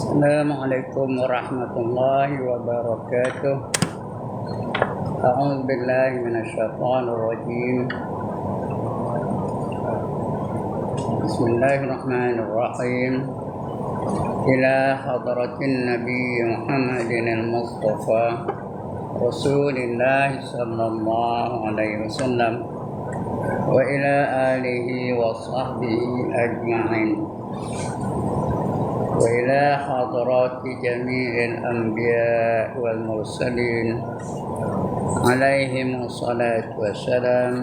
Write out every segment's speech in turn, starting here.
السلام عليكم ورحمة الله وبركاته. أعوذ بالله من الشيطان الرجيم. بسم الله الرحمن الرحيم. إلى حضرة النبي محمد المصطفى رسول الله صلى الله عليه وسلم وإلى آله وصحبه أجمعين وإلى حضرات جميع الأنبياء والمرسلين عليهم الصلاة والسلام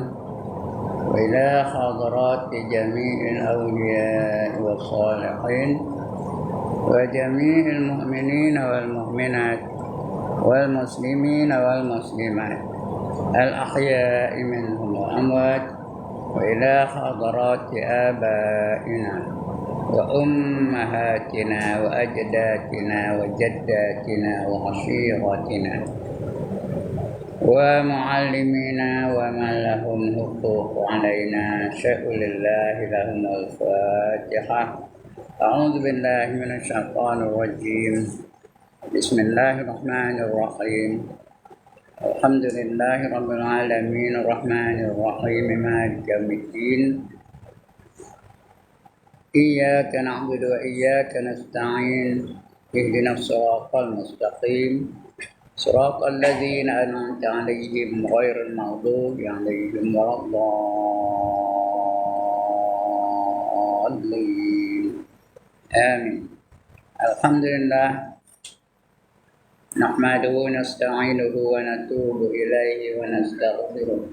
وإلى حضرات جميع الأولياء والصالحين وجميع المؤمنين والمؤمنات والمسلمين والمسلمات الأحياء منهم والأموات وإلى حضرات آبائنا وأمهاتنا وأجدادنا وجداتنا وعشيرتنا ومعلمينا ومن لهم حقوق علينا شاء لله لهم الفاتحة. أعوذ بالله من الشيطان الرجيم. بسم الله الرحمن الرحيم. الحمد لله رب العالمين الرحمن الرحيم مالك يوم الدين. إياك نعبد وإياك نستعين. اهدنا الصراط المستقيم صراط الذين أنعمت عليهم غير المغضوب عليهم ولا الضالين. آمين. الحمد لله نحمده ونستعينه ونتوب إليه ونستغفره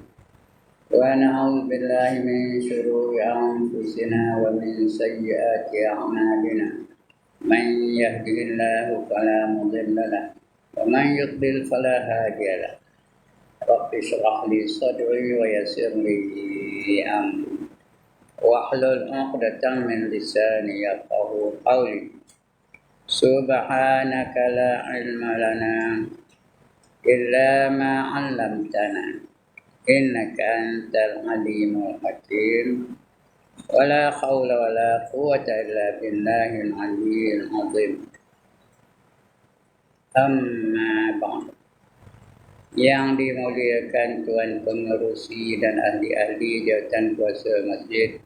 ونعوذ بالله من شرور أنفسنا ومن سيئات أعمالنا. من يهده الله فلا مضل له ومن يضلل فلا هادي له. رب اشرح لي صدري ويسر لي أمري واحلل عقدة من لساني يفقهوا قولي. سبحانك لا علم لنا إلا ما علمتنا إنك أنت العليم الحكيم. ولا حول ولا قوة إلا بالله العلي العظيم. Amma ba'd. Yang dimuliakan Tuan Pengerusi dan ahli-ahli jawatan kuasa masjid,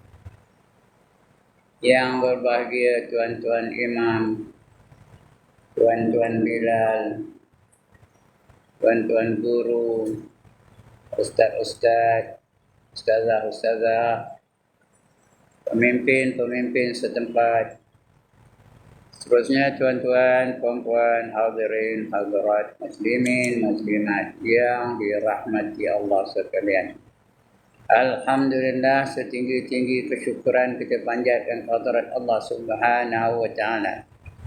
yang berbahagia tuan-tuan imam, tuan-tuan bilal, tuan-tuan guru, ustaz-ustaz, ustazah-ustazah, pemimpin-pemimpin setempat, seterusnya tuan-tuan, puan-puan, hadirin, hadirat, muslimin, muslimat yang dirahmati Allah sekalian. Alhamdulillah, setinggi-tinggi kesyukuran kita panjatkan kehadirat Allah Subhanahu wa taala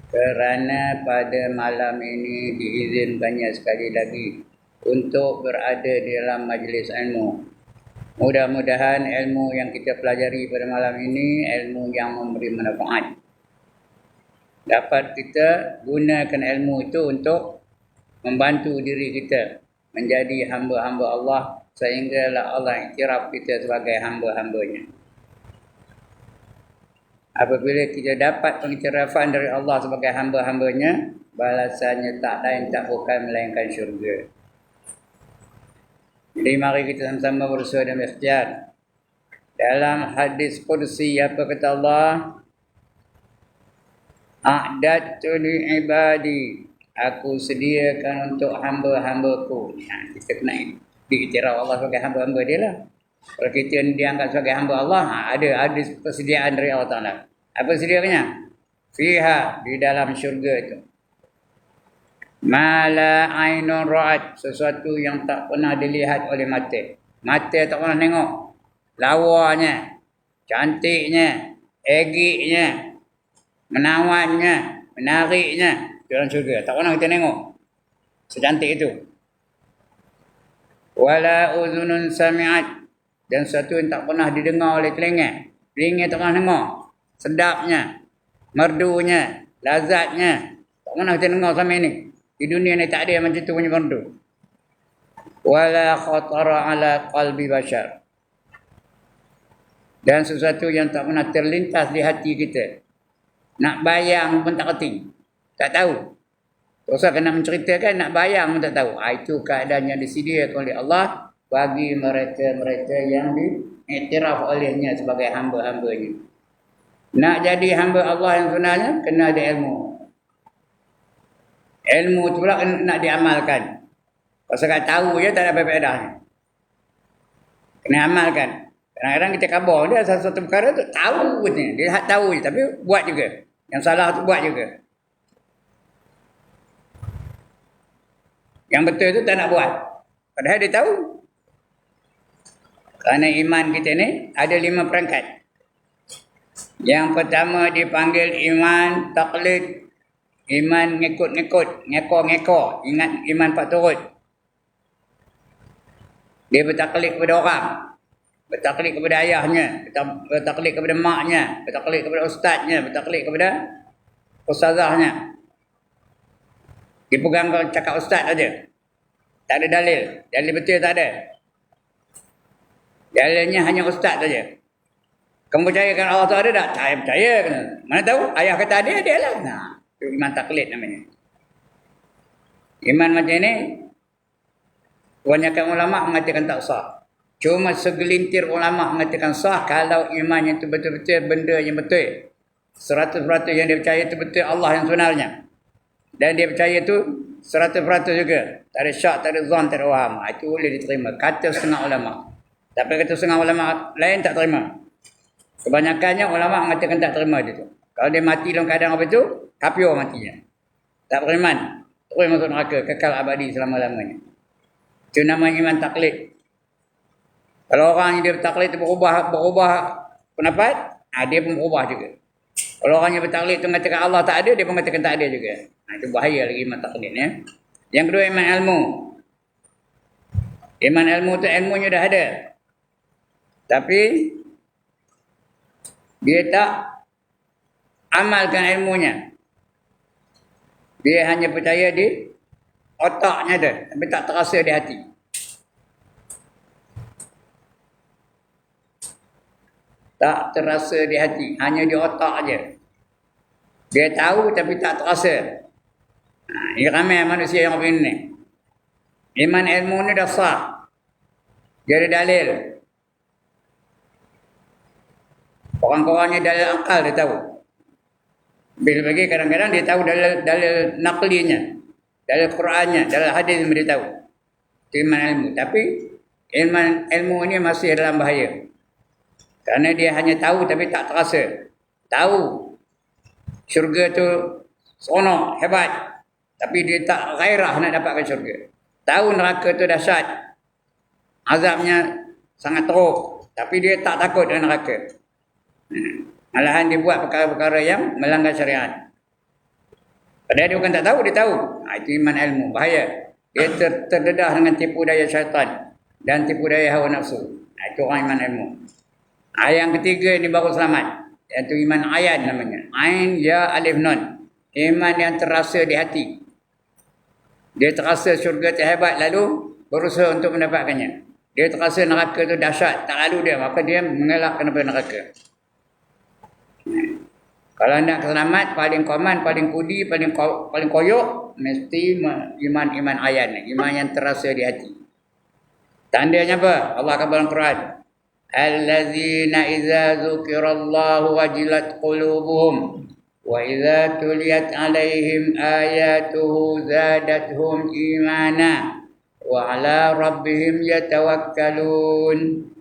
kerana pada malam ini diizinkannya sekali lagi untuk berada di dalam majlis ilmu. Mudah-mudahan ilmu yang kita pelajari pada malam ini ilmu yang memberi manfaat. Dapat kita gunakan ilmu itu untuk membantu diri kita menjadi hamba-hamba Allah sehinggalah Allah iktiraf kita sebagai hamba-hambanya. Apabila kita dapat pengiktirafan dari Allah sebagai hamba-hambanya, balasannya tak lain tak bukan melainkan syurga. Jadi mari kita sama-sama berusaha dan berikhtiar. Dalam hadis qudsi apa kata Allah? A'dadtu li ibadi, aku sediakan untuk hamba-hambaku. Kita kena diiktiraf Allah sebagai hamba-hamba dia lah. Kalau kita dianggap sebagai hamba Allah, ada persediaan dari Allah Ta'ala. Apa sediaannya? Fiha, di dalam syurga itu. Ma la ainun ra'at, sesuatu yang tak pernah dilihat oleh mata. Mata tak pernah tengok. Lawanya, cantiknya, egiknya, menawannya, menariknya dalam syurga. Tak pernah kita tengok secantik itu. Wala uzunun sami'at, dan sesuatu yang tak pernah didengar oleh telinga. Telinga tak pernah dengar. Sedapnya, merdunya, lazatnya, tak pernah kita dengar sama ini. Di dunia ni tak ada yang macam tu punya merdu. Wala khatara ala qalbi bashar, dan sesuatu yang tak pernah terlintas di hati kita. Nak bayang pun tak kerti. Tak tahu. Terus kena menceritakan, nak bayang pun tak tahu. Itu keadaan yang disediakan oleh Allah bagi mereka-mereka yang diiktiraf olehnya sebagai hamba-hambanya. Nak jadi hamba Allah yang sebenarnya, kena ada ilmu. Ilmu tu pula nak diamalkan. Kalau sekadar tahu je tak ada faedahnya. Kena amalkan. Kadang-kadang kita khabar dia satu perkara tu tahu je. Dia tahu je tapi buat juga. Yang salah tu buat juga. Yang betul tu tak nak buat. Padahal dia tahu. Kerana iman kita ni ada 5 perangkat. Yang pertama dipanggil iman taklid. Iman ngikut-ngikut, ngekor-ngekor. Ingat iman pak turut. Dia bertaklid kepada orang. Bertaklid kepada ayahnya. Bertaklid kepada maknya. Bertaklid kepada ustaznya. Bertaklid kepada ustazahnya. Dipegang kalau cakap ustaz saja. Tak ada dalil. Dalil betul tak ada. Dalilnya hanya ustaz saja. Kamu percayakan Allah tu ada tak? Tak percaya. Mana tahu? Ayah kata ada, dia lah. Nah, itu iman taklid namanya. Iman macam ni, kebanyakan ulama mengatakan tak sah. Cuma segelintir ulama mengatakan sah kalau imannya itu betul-betul benda yang betul. 100% yang dia percaya itu betul Allah yang sebenarnya. Dan dia percaya itu 100% juga. Tak ada syak, tak ada zon, tak ada waham. Itu boleh diterima. Kata setengah ulama. Tapi kata setengah ulama lain tak terima. Kebanyakannya ulama mengatakan tak terima dia tu. Kalau dia mati dalam keadaan apa itu, kafir matinya. Tak beriman. Terus masuk neraka, kekal abadi selama-lamanya. Itu nama iman taklid. Kalau orang yang dia bertaklid itu berubah pendapat, dia pun berubah juga. Kalau orang yang bertaklid itu mengatakan Allah tak ada, dia pun mengatakan tak ada juga. Itu bahaya lagi iman taklid ya. Yang kedua iman ilmu. Iman ilmu itu ilmunya dah ada. Tapi dia tak amalkan ilmunya. Dia hanya percaya di otaknya dia, tapi tak terasa di hati. Tak terasa di hati, hanya di otak aja. Dia tahu tapi tak terasa. Ini ramai manusia yang begini ni. Iman ilmu ni dah sah. Dia ada dalil. Orang-orangnya dalil akal dia tahu. Bila bagi kadang-kadang dia tahu dalil naklinya. Dalil Qurannya, dalil hadis dia tahu. Itu iman ilmu. Tapi iman ilmu ini masih dalam bahaya. Kerana dia hanya tahu tapi tak terasa. Tahu syurga tu seronok, hebat. Tapi dia tak gairah nak dapatkan syurga. Tahu neraka tu dahsyat. Azabnya sangat teruk. Tapi dia tak takut dengan neraka. Malahan dia buat perkara-perkara yang melanggar syariat. Padahal dia bukan tak tahu, dia tahu. Itu iman ilmu, bahaya. Dia terdedah dengan tipu daya syaitan dan tipu daya hawa nafsu. Itu orang iman ilmu. Yang ketiga ini baru selamat. Iaitu iman ayan namanya. Ain, ya, alif, nun. Iman yang terasa di hati. Dia terasa syurga terhebat lalu berusaha untuk mendapatkannya. Dia terasa neraka itu dahsyat. Tak lalu dia. Maka dia mengelak daripada neraka. Kalau nak selamat, paling koman, paling kudi, paling koyok, mesti iman ayan. Iman yang terasa di hati. Tandanya apa? Allah kata dalam Quran. Allazina idza dzukirallahu wajilat qulubuhum wa idza tuliyat alaihim ayatuhu zadatuhum imana wa ala rabbihim yatawakkalun.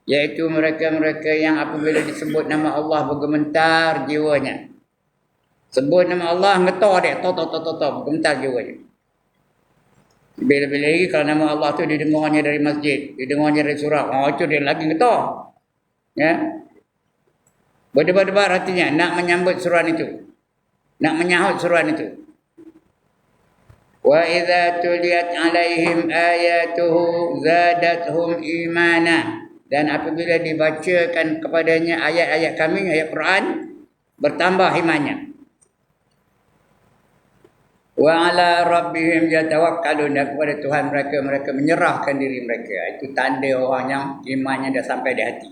Iaitu mereka-mereka yang apabila disebut nama Allah bergementar jiwanya. Sebut nama Allah ngetor dia, bergementar jiwanya. Bila-bila lagi kalau nama Allah tu didengarnya dari masjid, didengarnya dari surau, itu dia lagi ngetor. Ya. Berdebar-debar hatinya nak menyambut suruhan itu. Nak menyahut suruhan itu. Wa idza tuliyat alaihim ayatuhu zadatuhum imana. Dan apabila dibacakan kepadanya ayat-ayat kami, ayat Quran, bertambah imannya. Wa ala rabbihim yatawakkalun. Dan kepada Tuhan mereka menyerahkan diri mereka. Itu tanda orang yang imannya dah sampai di hati.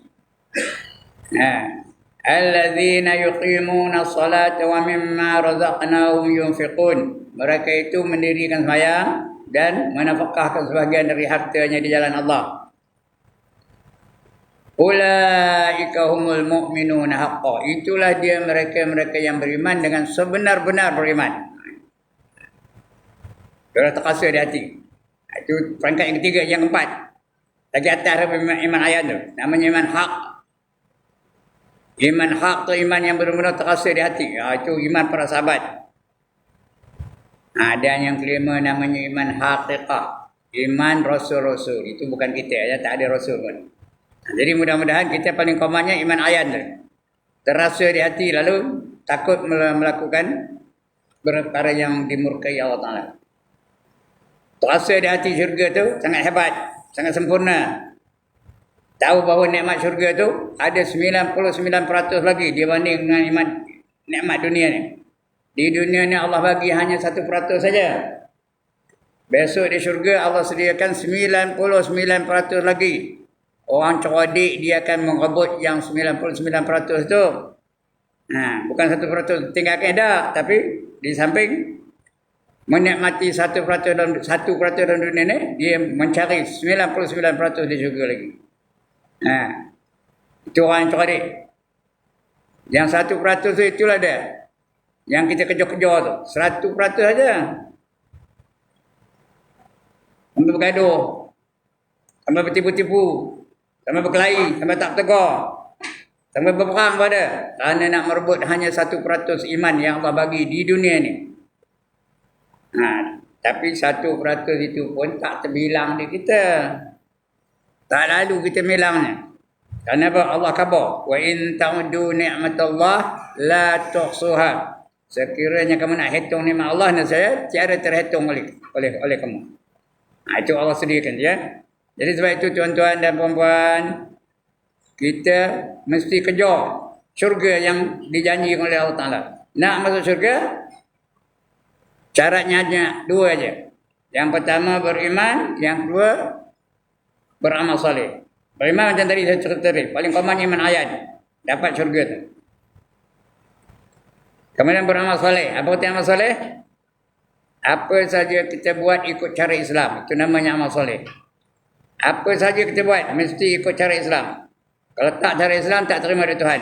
Alladzina yuqimuna as-salata wa mimma razaqnahum yunfiqun. Mereka itu mendirikan sembahyang dan menafkahkan sebahagian dari hartanya di jalan Allah. Ulaika humul mu'minuna haqqan. Itulah dia mereka-mereka yang beriman dengan sebenar-benar beriman. Dia terasa di hati. Itu perangkat yang ketiga, yang keempat. Lagi atas iman ayat tu. Namanya iman hak. Iman hak tu iman yang benar-benar terasa di hati. Itu iman para sahabat. Dan yang kelima namanya iman haqiqah. Iman rasul-rasul. Itu bukan kita. Ya, tak ada rasul pun. Jadi mudah-mudahan kita paling komannya iman ayat tu. Terasa di hati lalu takut melakukan perkara yang dimurkai Allah Ta'ala. Terasa di hati syurga tu sangat hebat. Sangat sempurna. Tahu bahawa nikmat syurga tu ada 99% lagi dibanding dengan iman nikmat dunia ni. Di dunia ni Allah bagi hanya 1% saja. Besok di syurga Allah sediakan 99% lagi. Orang cerdik dia akan mengebut yang 99% tu. Bukan 1% tinggalkan dah, tapi di samping menikmati 1% dalam dunia ni, dia mencari 99% di syurga lagi. Itu orang yang cerdik. Yang 1% tu itulah dia. Yang kita kejar-kejar tu. 1% saja. Sampai bergaduh. Sampai bertipu-tipu. Sampai berkelahi. Sampai tak tegar. Sampai berperang pada. Kerana nak merebut hanya 1% iman yang Allah bagi di dunia ni. Tapi 1% itu pun tak terbilang di kita. Tak lalu kita bilangnya. Kenapa Allah khabar? Wa in ta'uddu ni'matallah la tuhsuha. Sekiranya kamu nak hitung nikmat Allah dan saya, tiada terhitung oleh kamu. Itu Allah sediakan ya. Jadi sebab itu tuan-tuan dan puan-puan, kita mesti kejar syurga yang dijanjikan oleh Allah Ta'ala. Nak masuk syurga, syaratnya hanya dua aja. Yang pertama beriman, yang kedua beramal soleh. Beriman macam tadi saya cerita tadi. Paling common iman ayat. Dapat syurga tu. Kemudian beramal soleh. Apa itu amal soleh? Apa saja kita buat ikut cara Islam. Itu namanya amal soleh. Apa saja kita buat mesti ikut cara Islam. Kalau tak cara Islam tak terima dari Tuhan.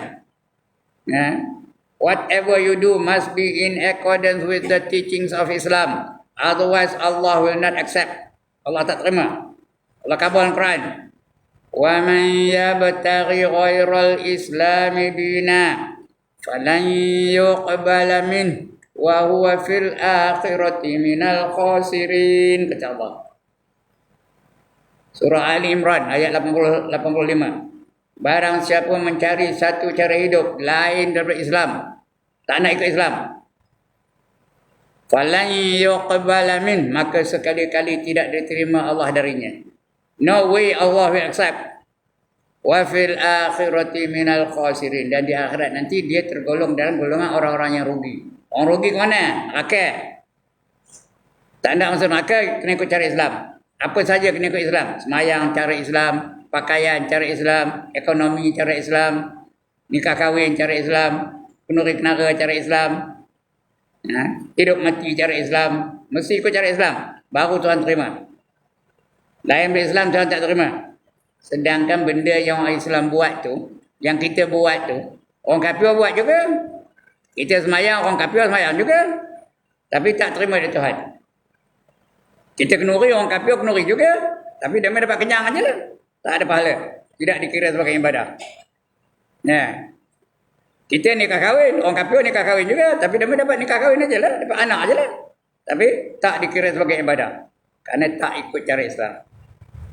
Whatever you do must be in accordance with the teachings of Islam. Otherwise Allah will not accept. Allah tak terima. Allah khabar dalam Quran. Wa man yabtaghi ghairal islami dina falan yuqbala min wa huwa fil akhirati minal khasirin, kata Allah. Surah Ali Imran ayat 85. Barang siapa mencari satu cara hidup lain daripada Islam, tak nak ikut Islam, falan yuqbala min, maka sekali-kali tidak diterima Allah darinya. No way Allah will accept. Wa fil akhirati minal khasirin, dan di akhirat nanti dia tergolong dalam golongan orang-orang yang rugi. Orang rugi ke mana? Neraka. Tak nak masuk neraka, kena ikut cara Islam. Apa saja kena ikut Islam. Semayang cara Islam, pakaian cara Islam, ekonomi cara Islam, nikah kahwin cara Islam, penuri kenara cara Islam, hidup mati cara Islam. Mesti ikut cara Islam, baru Tuhan terima. Lain dari Islam Tuhan tak terima. Sedangkan benda yang orang Islam buat tu, yang kita buat tu, orang kafir buat juga. Kita semayang, orang kafir semayang juga. Tapi tak terima dari Tuhan. Kita kenuri, orang kafir kenuri juga. Tapi dia dapat kenyang aja lah. Tak ada pahala. Tidak dikira sebagai ibadah. Kita nikah kahwin, orang kafir nikah kahwin juga. Tapi dia dapat nikah kahwin aja lah. Dapat anak aja lah. Tapi tak dikira sebagai ibadah. Kerana tak ikut cara Islam.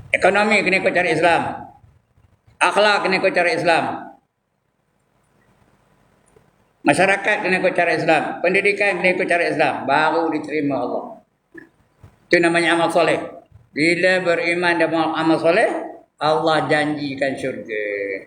Ekonomi kena ikut cara Islam. Akhlak kena ikut cara Islam. Masyarakat kena ikut cara Islam. Pendidikan kena ikut cara Islam. Baru diterima Allah. Itu namanya amal soleh. Bila beriman dan amal soleh, Allah janjikan syurga.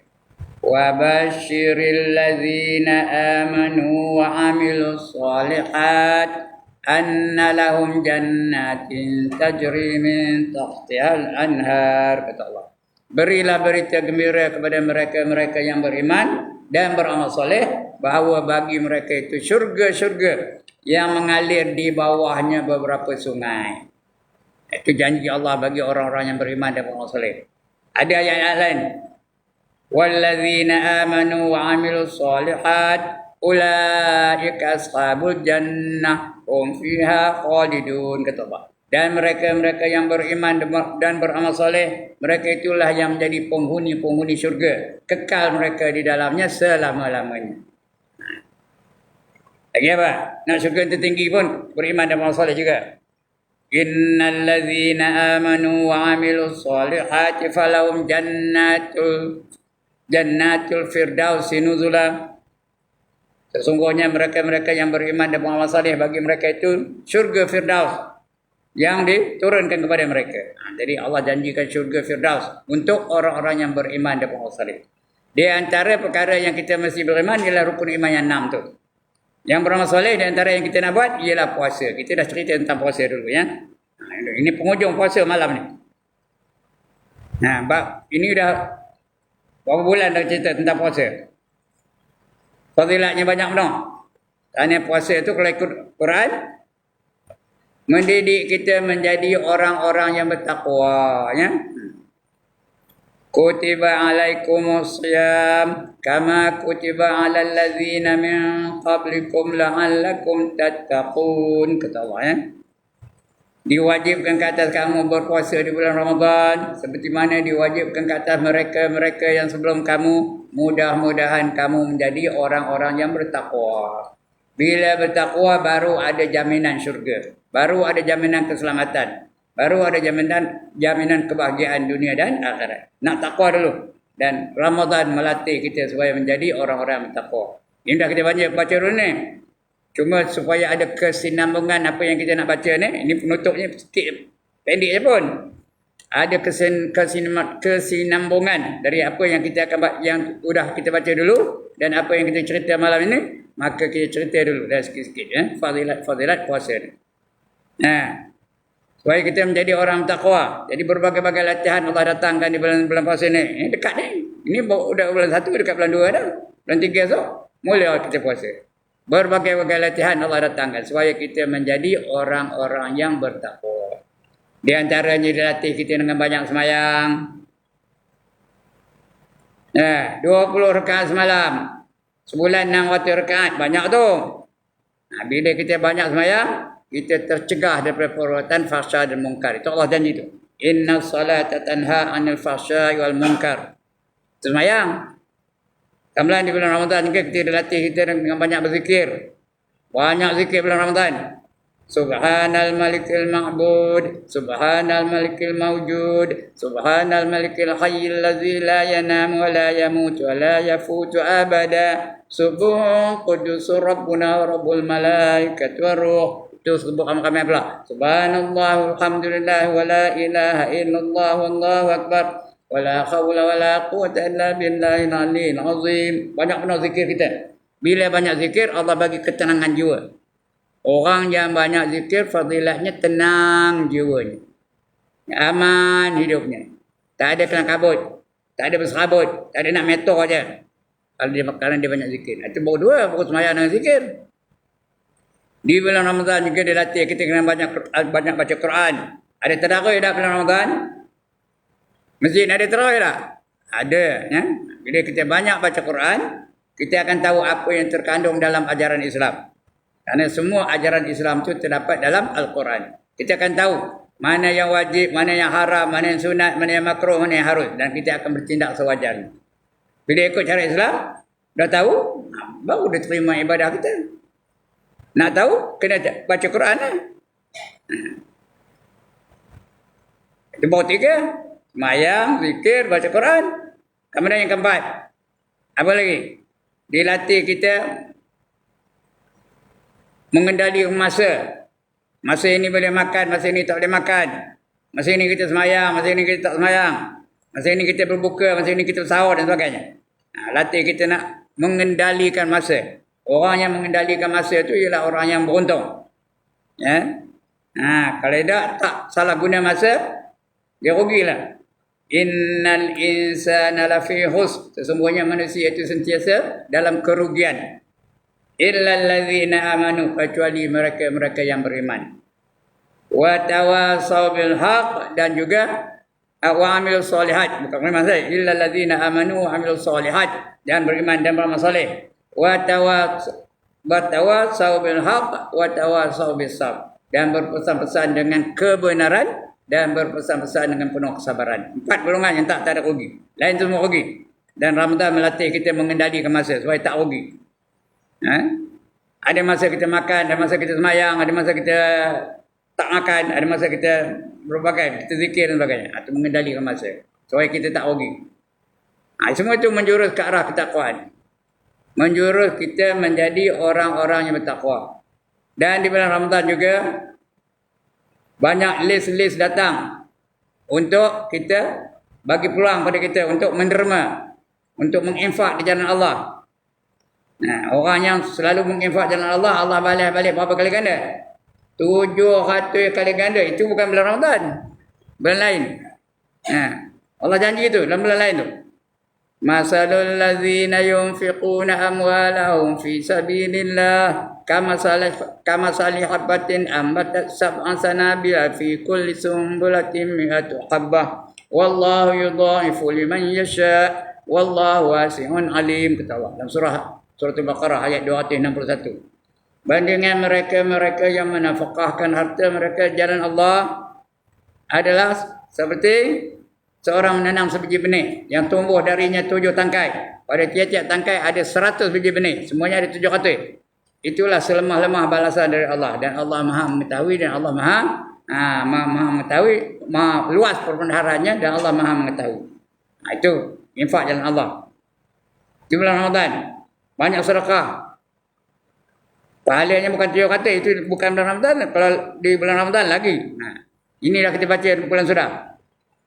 Wa basyiril ladzina amanu wa amilus solihat anna lahum jannatin tajri min tahtihal anhar, kata Allah. Berilah berita gembira kepada mereka-mereka yang beriman dan beramal soleh, bahawa bagi mereka itu syurga-syurga yang mengalir di bawahnya beberapa sungai. Itu janji Allah bagi orang-orang yang beriman dan beramal soleh. Ada ayat-ayat lain. Walladzina amanu wa amilus solihat ulaika ashabul jannah hum fiha khalidun, kata Allah. Dan mereka-mereka yang beriman dan beramal soleh, mereka itulah yang menjadi penghuni-penghuni syurga. Kekal mereka di dalamnya selama-lamanya. Lagi apa? Nak syurga yang tertinggi pun beriman dan beramal soleh juga. Innal ladzina amanu wa amilus solihati falahum jannatul firdausi nuzula. Sesungguhnya mereka-mereka yang beriman dan beramal soleh, bagi mereka itu syurga Firdaus yang diturunkan kepada mereka. Jadi Allah janjikan syurga Firdaus untuk orang-orang yang beriman dan beramal soleh. Di antara perkara yang kita mesti beriman ialah rukun iman yang 6 tu. Yang beramal soleh di antara yang kita nak buat ialah puasa. Kita dah cerita tentang puasa dulu ya. Ini penghujung puasa malam ni. Ini dah berapa bulan dah cerita tentang puasa. Fadilatnya banyak benar. Kerana puasa itu kalau ikut Quran, mendidik kita menjadi orang-orang yang bertakwa ya. Kutiba alaikumus siyam kama kutiba alal ladzina min qablikum la'allakum tattaqun, kata Allah ya. Diwajibkan ke atas kamu berpuasa di bulan Ramadan seperti mana diwajibkan ke atas mereka-mereka yang sebelum kamu. Mudah-mudahan kamu menjadi orang-orang yang bertakwa. Bila bertakwa baru ada jaminan syurga, baru ada jaminan keselamatan, baru ada jaminan kebahagiaan dunia dan akhirat. Nak takwa dulu. Dan Ramadan melatih kita supaya menjadi orang-orang yang bertakwa. Ini dah kita banyak baca dulu ni. Cuma supaya ada kesinambungan apa yang kita nak baca ni. Ini penutupnya sikit pendek je pun. Ada kesinambungan dari apa yang kita akan yang sudah kita baca dulu dan apa yang kita cerita malam ini, maka kita cerita dulu dah sikit-sikit ya, fadilat puasa ni. Supaya kita menjadi orang takwa. Jadi berbagai-bagai latihan Allah datangkan di bulan puasa ni. Ini dekat ni. Ini sudah bulan 1 dekat bulan 2 dah. Bulan 3 esok mula kita puasa. Berbagai-bagai latihan Allah datangkan supaya kita menjadi orang-orang yang bertakwa. Di antaranya dilatih kita dengan banyak semayang. 20 rakaat semalam. Sebulan 6 waktu rakaat. Banyak tu. Bila kita banyak semayang, kita tercegah daripada perbuatan fahsya dan munkar. Itu Allah janji tu. Inna salata tanha anil fahsya wal munkar. Semayang. Kemudian di bulan Ramadan juga kita dilatih kita dengan banyak berzikir. Banyak zikir bulan Ramadan. Subhanal malikil ma'bud, subhanal malikil mawjud, subhanal malikil hayyil ladzi la yanamu wa la yamutu wa la yafutu abada, subuh qudusur rabbuna wa rabbul malaikati wa ruh. Itu sebut kami pula. Subhanallah walhamdulillah wa la ilaha illallah wallahu akbar wa la hawla wa la quwwata illa billahil aliyyil azim. Banyak benar zikir kita. Bila banyak zikir, Allah bagi ketenangan jiwa. Orang yang banyak zikir, fadilatnya tenang jiwanya. Aman hidupnya. Tak ada kelang kabut. Tak ada berserabut. Tak ada nak metor aja. Kalau dia banyak zikir. Itu baru dua, baru semayang dengan zikir. Di bulan Ramadan juga dilatih kita kena banyak baca Quran. Ada tarawih dah bulan Ramadan? Masjid ada tarawih tak? Ada. Ya? Bila kita banyak baca Quran, kita akan tahu apa yang terkandung dalam ajaran Islam. Kerana semua ajaran Islam itu terdapat dalam Al-Quran. Kita akan tahu mana yang wajib, mana yang haram, mana yang sunat, mana yang makruh, mana yang harus. Dan kita akan bertindak sewajarnya. Bila ikut cara Islam, dah tahu, baru dia terima ibadah kita. Nak tahu, kena baca Quran lah. Itu baru 3. Semayang, zikir, baca Quran. Kemudian yang keempat. Apa lagi? Dilatih kita mengendali masa. Masa ini boleh makan, masa ini tak boleh makan. Masa ini kita semayang, masa ini kita tak semayang. Masa ini kita berbuka, masa ini kita sahur dan sebagainya. Latih kita nak mengendalikan masa. Orang yang mengendalikan masa itu ialah orang yang beruntung. Ya. Kalau tak salah guna masa, dia rugilah. Innal insana lafi khusr. Sesungguhnya manusia itu sentiasa dalam kerugian. Illal ladzina amanu, kecuali mereka-mereka yang beriman. Wa tawasaw bil haqq, dan juga wa amilus solihat. Bukan beriman saja. Illal ladzina amanu wa amilus solihat, dan beriman dan beramal soleh. Wa tawasaw bil haqq wa tawasaw bis sabr, dan berpesan-pesan dengan kebenaran dan berpesan-pesan dengan penuh kesabaran. 4 golongan yang tak ada rugi. Lain semua rugi. Dan Ramadan melatih kita mengendalikan masa supaya tak rugi. Ada masa kita makan, ada masa kita semayang, ada masa kita tak makan, ada masa kita berbagai, kita zikir dan sebagainya. Itu mengendalikan masa supaya kita tak rugi. Semua itu menjurus ke arah ketakwaan. Menjurus kita menjadi orang-orang yang bertakwa. Dan di bulan Ramadan juga banyak list-list datang untuk kita bagi peluang pada kita untuk menderma, untuk menginfak di jalan Allah. Orang yang selalu menginfak jalan Allah, Allah balas balik berapa kali ganda? 700 kali ganda. Itu bukan bulan Ramadan, bulan lain. Allah janji itu dalam bulan lain tu. Masalul ladzina yunfiquna amwalahum fi sabilillah kama salih habatin ambatat sab'an sanabila fi kulli sumbulatin mi'atu habbah wallahu yudha'ifu liman yasha wallahu wasi'un alim. Kata Allah dalam surah Al-Baqarah ayat 261. Bandingan mereka-mereka yang menafkahkan harta mereka jalan Allah adalah seperti seorang menanam sebiji benih yang tumbuh darinya 7 tangkai. Pada tiap-tiap tangkai ada 100 biji benih. Semuanya ada 700. Itulah selemah-lemah balasan dari Allah. Dan Allah Maha mengetahui, dan Allah Maha mengetahui, Maha luas perbendaharanya, dan Allah Maha mengetahui. Itu infak jalan Allah. Di bulan Ramadan banyak sedekah. Pahalanya bukan 700, itu bukan bulan Ramadan. Kalau di bulan Ramadan lagi. Inilah kita baca bulan sudah.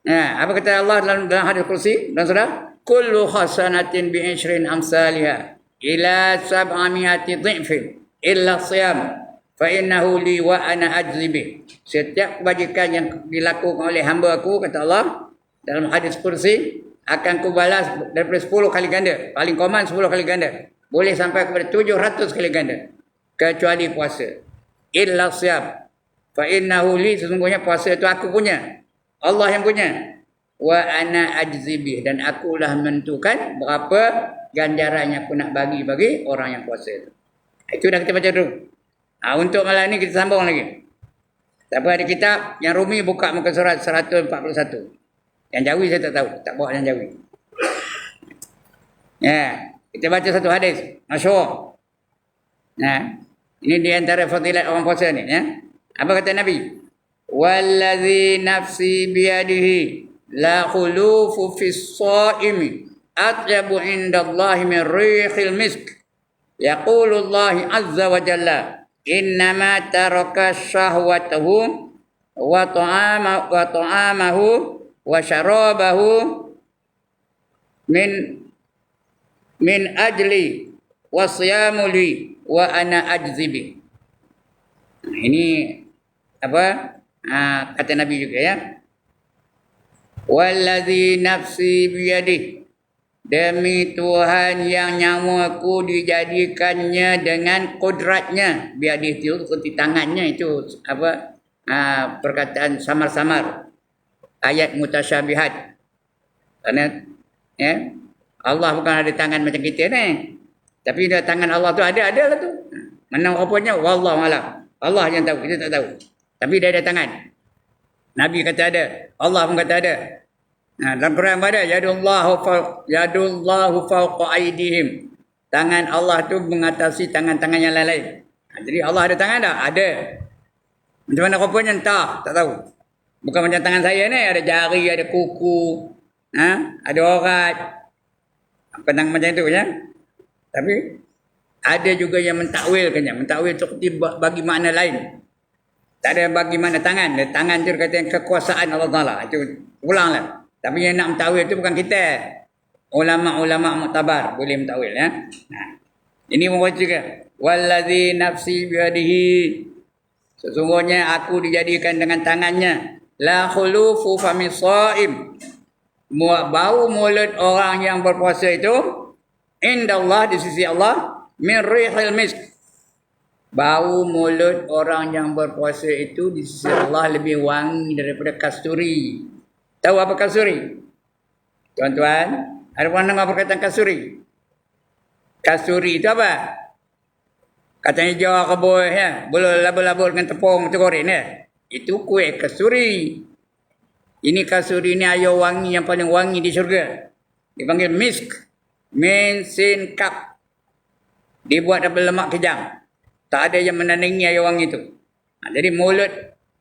Apa kata Allah dalam hadis kursi dan sudah? Kullu hasanatin bi 20 amsalha ila 700 dhifin illa siyam fa innahu li wa ana ajzi bih. Setiap kebajikan yang dilakukan oleh hamba aku, kata Allah dalam hadis kursi, akan kubalas daripada 10 kali ganda. Paling common 10 kali ganda. Boleh sampai kepada 700 kali ganda. Kecuali puasa. Illa siyam fa innahu li, sesungguhnya puasa itu aku punya. Allah yang punya. Wa ana ajzibih, dan akulah menentukan berapa ganjaran yang aku nak bagi orang yang puasa itu. Itu dah kita baca dulu. Untuk malam ni kita sambung lagi. Tapi ada kitab yang Rumi buka muka surat 141. Yang Jawi saya tak tahu, tak bawa yang Jawi. Kita baca satu hadis masyhur. Ini di antara fadilat orang puasa ni, Apa kata Nabi? Wallazi nafsi biyadihi la khulufu fis shaimi atyabu indallahi min rihil misk. Yaqulu Allah azza wa jalla innama taraka syahwatahu wa ta'amahu wa syarabahu min ajli wa siyamu li wa ana ajzibi. Ini apa? Kata Nabi juga, Wallazi nafsi biyadih, demi Tuhan yang nyawaku dijadikannya dengan kudratnya. Biyadih itu seperti tangannya, itu apa? Perkataan samar-samar, ayat mutasyabihat. Karena Allah bukan ada tangan macam kita ni, tapi tangan Allah tu ada lah tu. Mana rupanya wallahu alam. Allah yang tahu, kita tak tahu. Tapi dia ada tangan. Nabi kata ada, Allah pun kata ada. Dalam Quran ada yadullahu fawqa aydihim. Tangan Allah tu mengatasi tangan-tangan yang lain. Jadi Allah ada tangan tak? Ada. Macam mana rupanya tak tahu. Bukan macam tangan saya ni, ada jari, ada kuku, ada orat. Penang macam itu Tapi ada juga yang mentakwilkannya. Mentakwil seperti bagi makna lain. Tak ada bagi mana tangan. Tangan tu kata kekuasaan Allah Ta'ala. Itu ulanglah. Tapi yang nak mentakwil itu bukan kita. Ulama-ulama muktabar boleh mentakwil. Ini membaca juga. Wallazi nafsi biyadihi. Sesungguhnya aku dijadikan dengan tangannya. La khulufu famis shaim. bau mulut orang yang berpuasa itu indallah, di sisi Allah, min rihil misk. Bau mulut orang yang berpuasa itu di sisi Allah lebih wangi daripada kasturi. Tahu apa kasturi? Tuan-tuan, ada pernah dengar perkataan kasturi? Kasturi itu apa? Katanya hijau kebun ya, boleh labur-labur dengan tepung goreng ya. Itu kuih kasturi. Ini kasturi ini air wangi yang paling wangi di syurga. Dipanggil misk. Min sin kap. Dibuat daripada lemak kejang. Tak ada yang menandingi air wangi itu. Jadi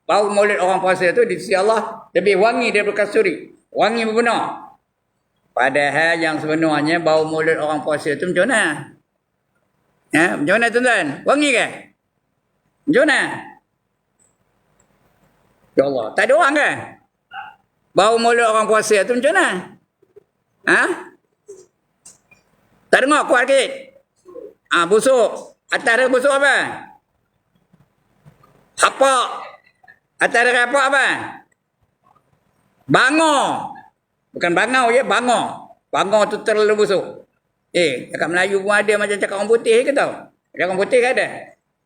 bau mulut orang puasa itu di sisi Allah lebih wangi daripada kasturi. Wangi benar. Padahal yang sebenarnya bau mulut orang puasa itu macam mana? Ya, macam mana tuan-tuan? Wangi ke? Macam mana? Ya Allah, tak ada orang ke? Bau mulut orang puasa itu macam mana? Ha? Tak dengar kuat sikit? Busuk. Atas dia busuk apa? Hapak. Atas dia hapak apa? Bangor. Bukan bangau je, bangor. Bangor tu terlalu busuk. Cakap Melayu pun ada macam cakap orang putih ke tau? Cakap orang putih ke ada?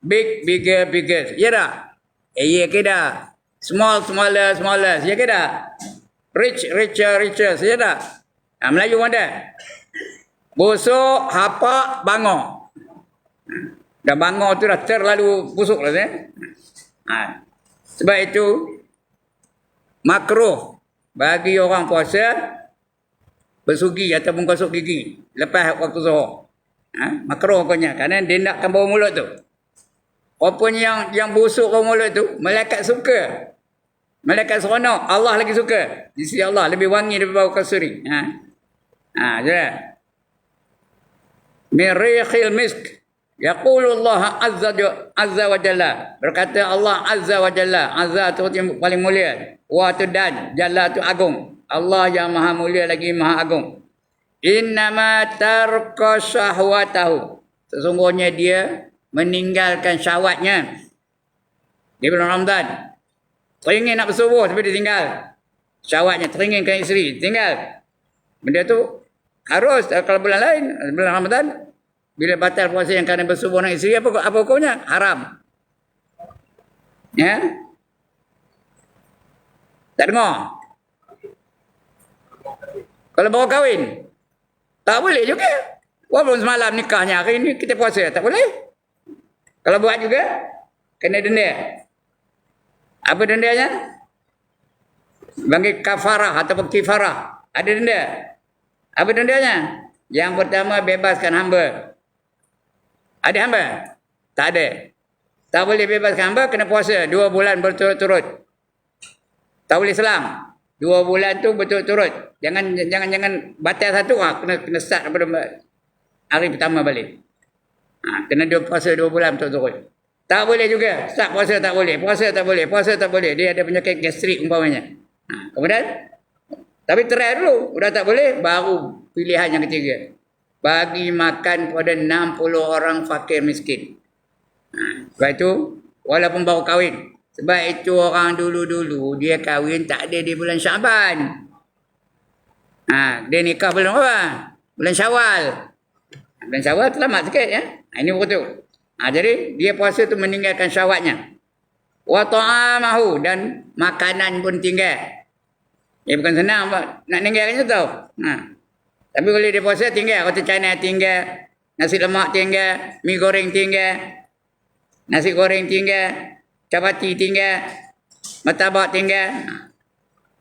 Big, bigger, bigger. Ya dah? Ya ke dah? Small, smaller, smaller. Ya ke dah? Rich, richer, richer. Ya dah? Melayu pun ada. Busuk, hapak, bangor. Dan bangor tu dah terlalu busuk lah. Sebab itu makruh bagi orang puasa bersugi ataupun gosok gigi lepas waktu zuhur. Makruh punya kerana dia nakkan bau mulut tu. Rupanya yang busuk bau mulut tu, malaikat suka. Malaikat seronok, Allah lagi suka. Di sisi Allah lebih wangi daripada bau kasturi. Sudah. Min rihil misk. Yaqulu Allah azza wa jalla. Berkata Allah azza wa jalla. Azza tu yang paling mulia. Wa tu dan. Jalla tu agung. Allah yang maha mulia lagi maha agung. Innama tarqa syahwatahu. Sesungguhnya dia meninggalkan syahwatnya. Di bulan Ramadan. Teringin nak bersubuh tapi dia tinggal. Syahwatnya teringinkan isteri. Tinggal. Benda tu harus. Kalau bulan lain, bulan Ramadan, bila batal puasa yang kerana bersubuh dengan isteri, apa hukumnya? Haram. Ya? Tak dengar? Kalau baru kahwin, tak boleh juga. Walaupun semalam nikahnya, hari ini kita puasa, tak boleh. Kalau buat juga, kena denda. Apa dendanya? Bagi kafarah ataupun kifarah. Ada denda. Apa dendanya? Yang pertama, bebaskan hamba. Ada hamba? Tak ada. Tak boleh bebaskan hamba, kena puasa 2 bulan berturut-turut. Tak boleh selang. 2 bulan tu berturut-turut. Jangan batal satu, kena start daripada hari pertama balik. Kena puasa 2 bulan berturut-turut. Tak boleh juga. Start puasa tak boleh. Puasa tak boleh. Puasa tak boleh. Dia ada penyakit gastrik umpamanya. Kemudian, tapi try dulu. Sudah tak boleh, baru pilihan yang ketiga. Bagi makan pada 60 orang fakir miskin. Sebab itu, walaupun baru kahwin. Sebab itu orang dulu-dulu, dia kahwin tak ada di bulan Syaban. Dia nikah bulan apa? Bulan Syawal. Bulan Syawal terlambat sikit ya. Ini betul. Jadi, dia puasa tu meninggalkan syahwatnya. Wa ta'amahu, dan makanan pun tinggal. Bukan senang nak tinggalkan tu tau. Tapi kalau dia puasa tinggal, roti canai tinggal, nasi lemak tinggal, mi goreng tinggal, nasi goreng tinggal, capati tinggal, martabak tinggal.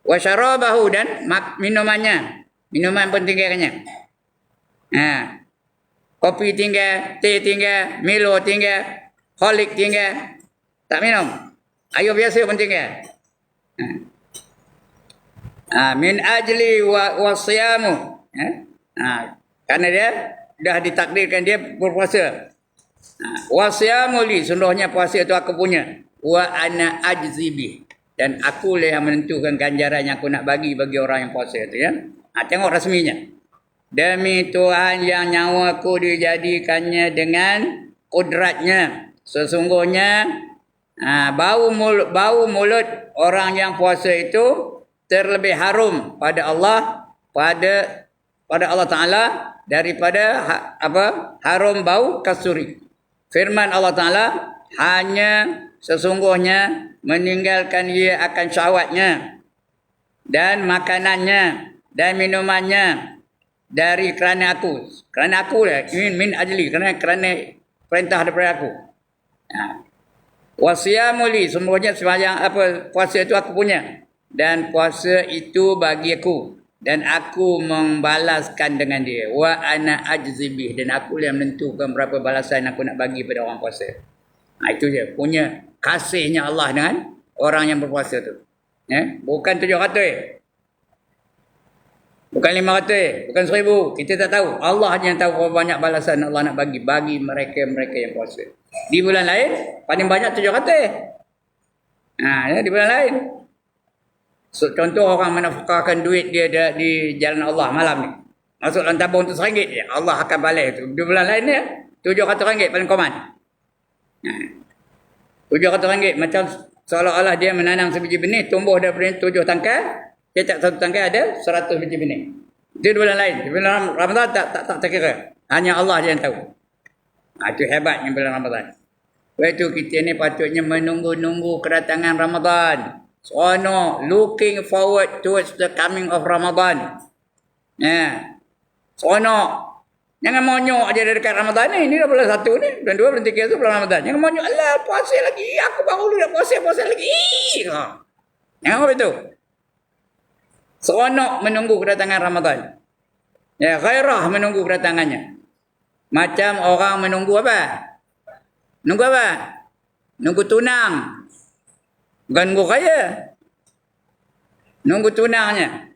Wa syarabahu, dan minumannya. Minuman pun tinggalkannya. Kopi tinggal, teh tinggal, Milo tinggal, Holik tinggal. Tak minum. Air biasa pun tinggal. Min ajli wa siyamu. Kerana dia dah ditakdirkan dia berpuasa. Wa siyamu li, seluruhnya puasa itu aku punya. Wa ana ajzibi, dan aku lah yang menentukan ganjaran yang aku nak bagi orang yang puasa itu ya. Tengok rasminya. Demi Tuhan yang nyawaku dijadikannya dengan kudratnya. Sesungguhnya bau mulut orang yang puasa itu terlebih harum pada Allah pada Allah Taala daripada harum bau kasturi. Firman Allah Taala, hanya sesungguhnya meninggalkan ia akan syahwatnya dan makanannya dan minumannya dari kerana aku. Kerana aku lah, min ajli, kerana perintah daripada aku. Wasiyamuli, semuanya sembahyang puasa itu aku punya, dan puasa itu bagi aku, dan aku membalaskan dengan dia. Wa ana ajzibih, dan aku yang menentukan berapa balasan aku nak bagi pada orang puasa. Itu je punya kasihnya Allah dengan orang yang berpuasa tu. Bukan 700, bukan 500, bukan 1000. Kita tak tahu. Allah yang tahu berapa banyak balasan Allah nak bagi mereka yang puasa. Di bulan lain paling banyak 700. Di bulan lain. Contoh orang menafkahkan duit dia di jalan Allah malam ni. Masuk dalam tabung tu RM1 je. Allah akan balas tu. Di bulan lain ni RM700 paling koman. RM700 macam seolah-olah dia menanam sebiji benih, tumbuh daripada 7 tangkai, setiap satu tangkai ada 100 biji benih. Itu di bulan lain. Di bulan Ramadan tak terkira. Hanya Allah je yang tahu. Itu hebatnya bulan Ramadan. Sebab itu kita ni patutnya menunggu-nunggu kedatangan Ramadan. Looking forward towards the coming of Ramadan. Jangan monyok aja dari dekat Ramadan ni. Ini dah bulan 1 ni. Bulan 2, bulan 3 tu bulan Ramadan. Jangan monyok. Alah, puasa lagi. Aku baru dah puasa lagi. Jangan apa itu. Seronok menunggu kedatangan Ramadan. Gairah menunggu kedatangannya. Macam orang menunggu apa? Nunggu apa? Nunggu tunang. Bukan nunggu kaya. Nunggu tunangnya.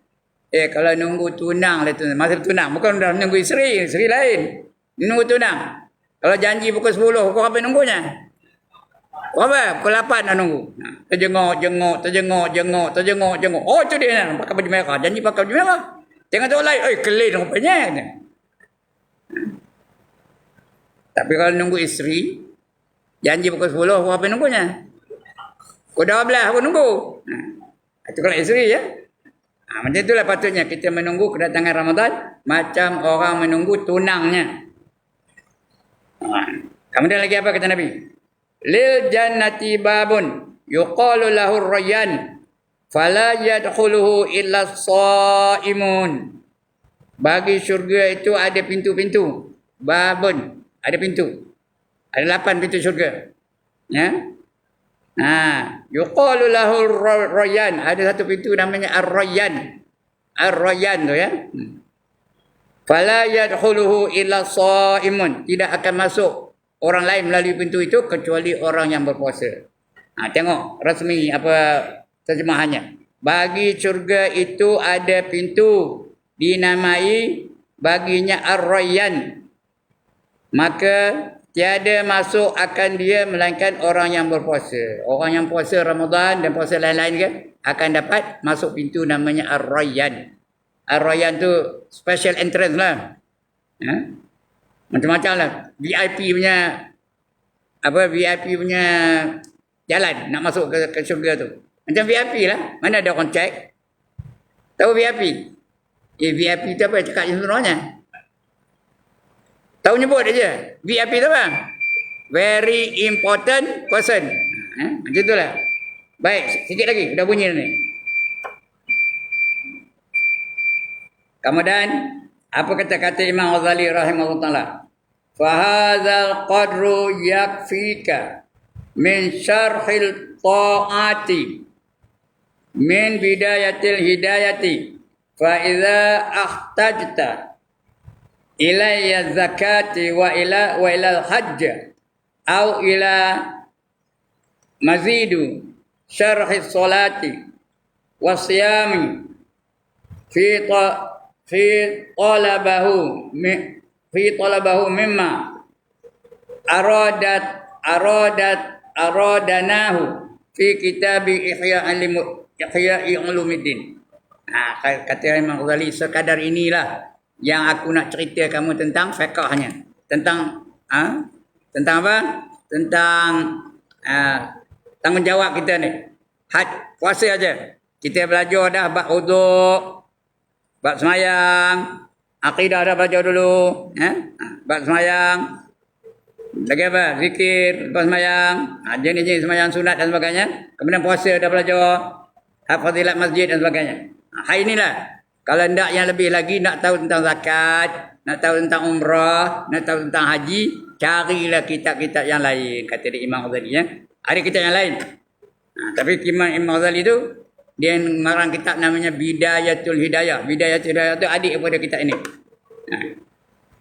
Kalau nunggu tunang lah tu. Masa tunang. Bukan dah nunggu isteri. Isteri lain. Dia nunggu tunang. Kalau janji pukul 10. Pukul apa nunggunya? Pukul apa? Pukul 8 dah nunggu. Terjengok. Oh, tu dia. Pakai baju merah. Janji pakai baju merah. Jangan tahu lain. Kelin rupanya. Tapi kalau nunggu isteri, janji pukul 10, pukul apa nunggunya? Pukul 12 aku nunggu. Itu kalau isteri ya. Macam itulah patutnya kita menunggu kedatangan Ramadan. Macam orang menunggu tunangnya. Kemudian lagi apa kata Nabi? Lil jannati babun yuqalu lahu rayyan fala yadkhuluhu illa shaimun. Bagi syurga itu ada pintu-pintu. Babun. Ada pintu. Ada 8 pintu syurga. Yuqalu lahu rayyan. Ada satu pintu namanya ar-rayyan. Ar-rayyan tu ya. Fala yadkhuluhu illa shaimun. Tidak akan masuk orang lain melalui pintu itu kecuali orang yang berpuasa. Tengok rasmi apa terjemahannya. Bagi syurga itu ada pintu dinamai baginya ar-rayyan. Maka tiada masuk akan dia melainkan orang yang berpuasa. Orang yang puasa Ramadan dan puasa lain-lain kan akan dapat masuk pintu namanya ar-rayyan. Ar-rayyan tu special entrance lah. Macam-macam lah. VIP punya jalan nak masuk ke syurga tu. Macam VIP lah. Mana ada orang check? Tahu VIP? VIP tu apa? Cakap je sebenarnya. Tahu nyebut aja. VIP tu apa? Very important person. Macam itulah. Baik, sikit lagi. Dah bunyi ni. Kemudian, apa kata-kata Imam Ghazali rahimahullah ta'ala? Fahadzal qadru yakfika min syarhil ta'ati min bidayatil hidayati fa idza ahtajta ilayya zakati wa ila al-hajj au ila mazidu syarhi salati wa siyami fi talabahu mimma aradanahu fi kitabi Ihya'i Ulumuddin. Kata Imam Ghazali, sekadar inilah yang aku nak cerita kamu tentang fiqhnya. Tentang apa? Tentang tanggungjawab kita ni. Puasa aja. Kita belajar dah bab wuduk, Bab semayang. Akidah dah belajar dulu. Bab semayang. Lagi apa? Zikir, lepas semayang. Jenis-jenis semayang sunat dan sebagainya. Kemudian puasa dah belajar. Fadilat masjid dan sebagainya. Hari inilah. Kalau nak yang lebih lagi, nak tahu tentang zakat, nak tahu tentang umrah, nak tahu tentang haji, carilah kitab-kitab yang lain. Kata dia Imam Ghazali. Ada kitab yang lain. Tapi Imam Ghazali tu, dia mengarang kitab namanya Bidayatul Hidayah. Bidayatul Hidayah tu adik kepada kitab ini.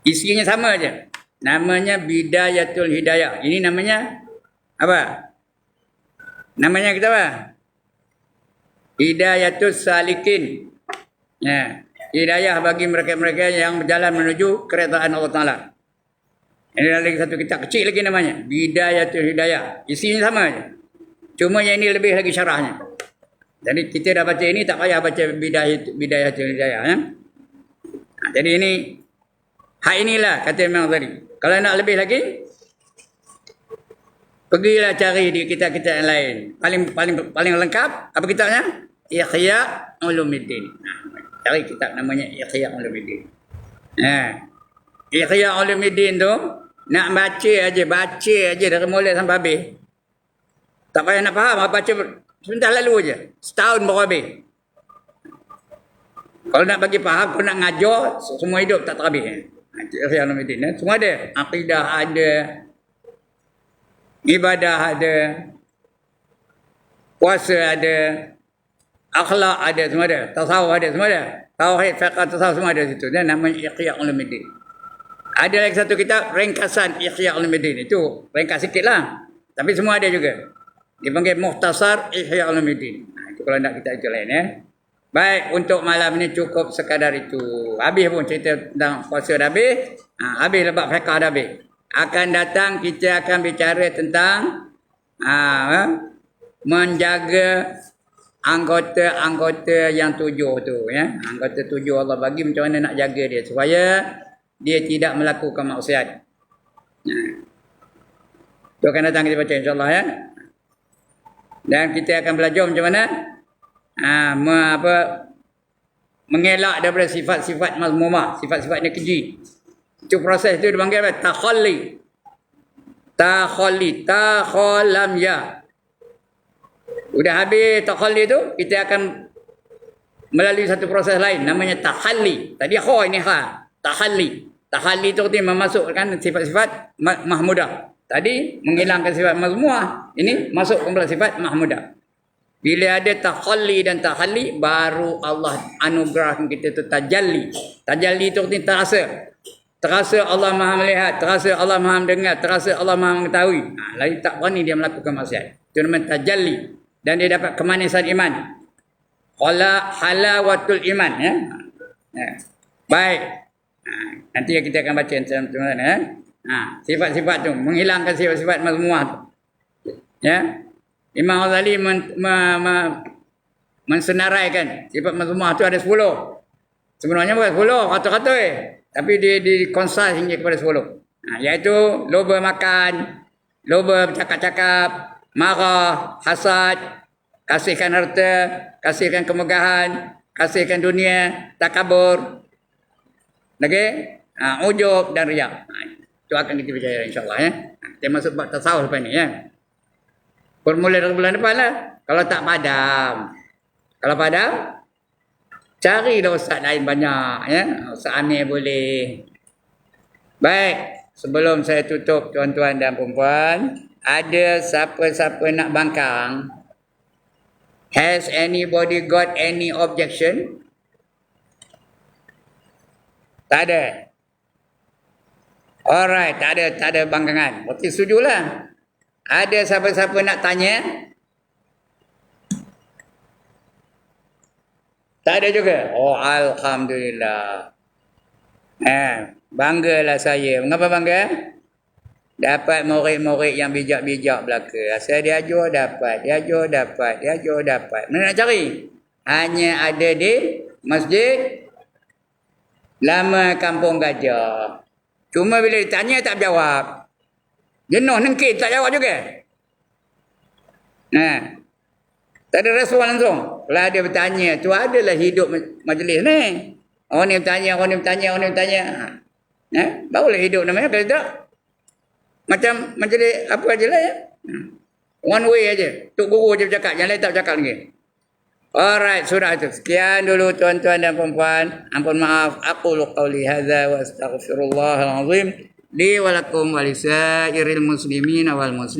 Isinya sama aja. Namanya Bidayatul Hidayah. Ini namanya apa? Namanya kita apa? Hidayatul Salikin. Hidayah bagi mereka-mereka yang berjalan menuju keredaan Allah Ta'ala. Ini lagi satu kitab kecil lagi namanya. Bidayatul Hidayah. Isinya sama aja. Cuma yang ini lebih lagi syarahnya. Jadi kita dah baca ini, tak payah baca Bidayatul Hidayah. Jadi ini, hak inilah kata Imam tadi. Kalau nak lebih lagi, pergilah cari di kitab-kitab yang lain. Paling lengkap, apa kitabnya? Ihya Ulumuddin. Cari kitab namanya Ihya Ulumuddin. Ihya Ulumuddin tu, nak baca aja dari mula sampai habis. Tak payah nak faham, baca sebentar lalu aja. Setahun baru habis. Kalau nak bagi faham, kalau nak ngajar, semua hidup tak terhabis. Ihya Ulumuddin. Semua ada. Akidah ada. Ibadah ada. Puasa ada. Akhlak ada, semua ada. Tasawuf ada, semua ada. Tauhid, fiqh, tasawuf semua ada situ. Dan namanya Ihya Ulumuddin. Ada lagi satu kitab, ringkasan Ihya Ulumuddin. Itu ringkas sikit lah. Tapi semua ada juga. Dipanggil Mukhtasar Ihya Ulumuddin. Itu kalau nak kitab itu lain. Baik, untuk malam ini cukup sekadar itu. Habis pun cerita tentang puasa dah habis. Habis lepas fiqh dah habis. Akan datang kita akan bicara tentang menjaga anggota-anggota yang 7 tu. Anggota 7 Allah bagi macam mana nak jaga dia. Supaya dia tidak melakukan maksiat. Itu akan datang kita baca insyaAllah ya. Dan kita akan belajar macam mana mengelak daripada sifat-sifat mazmumah, sifat-sifat yang keji. Itu proses itu dipanggil apa? Takhalli. Takhalam ya. Udah habis takhalli tu, kita akan melalui satu proses lain namanya takhalli. Tadi kha, ini kha. Takhalli. Takhalli itu artinya memasukkan sifat-sifat mahmudah. Tadi menghilangkan sifat mazmumah. Ini masuk kepada sifat mahmudah. Bila ada takhalli dan takhalli, baru Allah anugerahkan kita tu tajalli. Tajalli itu artinya terasa. Terasa Allah Maha melihat, terasa Allah Maha mendengar, terasa Allah Maha mengetahui. Lagi tak berani dia melakukan maksiat. Itu namanya tajalli. Dan dia dapat kemanisan iman. Halawatul iman. Baik. Nanti kita akan baca macam mana. Sifat-sifat tu. Menghilangkan sifat-sifat mazmumah tu. Imam Ghazali mensenaraikan sifat mazmumah tu ada 10. Sebenarnya bukan 10 kata-kata tapi dia dikonsas hingga kepada 10. Iaitu loba makan, loba bercakap-cakap, marah, hasad, kasihkan harta, kasihkan kemegahan, kasihkan dunia, takabur, lagi ujub dan riya. Itu akan kita bicara insyaAllah ya. Kita masuk bab tasawuf lepas ni ya. Bermula dari bulan depan lah. Kalau tak padam. Kalau padam, carilah ustaz lain banyak ya. Ustaz Amir boleh. Baik, sebelum saya tutup tuan-tuan dan puan-puan, ada siapa-siapa nak bangkang? Has anybody got any objection? Tak ada. Alright, tak ada bangkangan. Berarti setujulah. Ada siapa-siapa nak tanya? Tak ada juga. Oh, alhamdulillah. Banggalah saya. Mengapa bangga? Dapat murid-murid yang bijak-bijak belaka. Asal dia ajar dapat, Mana nak cari? Hanya ada di Masjid Lama Kampung Gajah. Cuma bila ditanya tak jawab. Jenuh nengkit tak jawab juga. Tak ada respon langsung. Kalau dia bertanya, tu adalah hidup majlis ni. Orang ni bertanya, orang ni bertanya, orang ni bertanya. Barulah hidup namanya. Kalau tak, macam dia apa aja lah ya. One way aja. Tok guru je bercakap, yang lain tak bercakap lagi. Alright, sudah itu. Sekian dulu tuan-tuan dan puan-puan. Ampun maaf. Aqulu qawli hadza wa astaghfirullahal azim li wa lakum wa lisairil muslimin wal muslimin.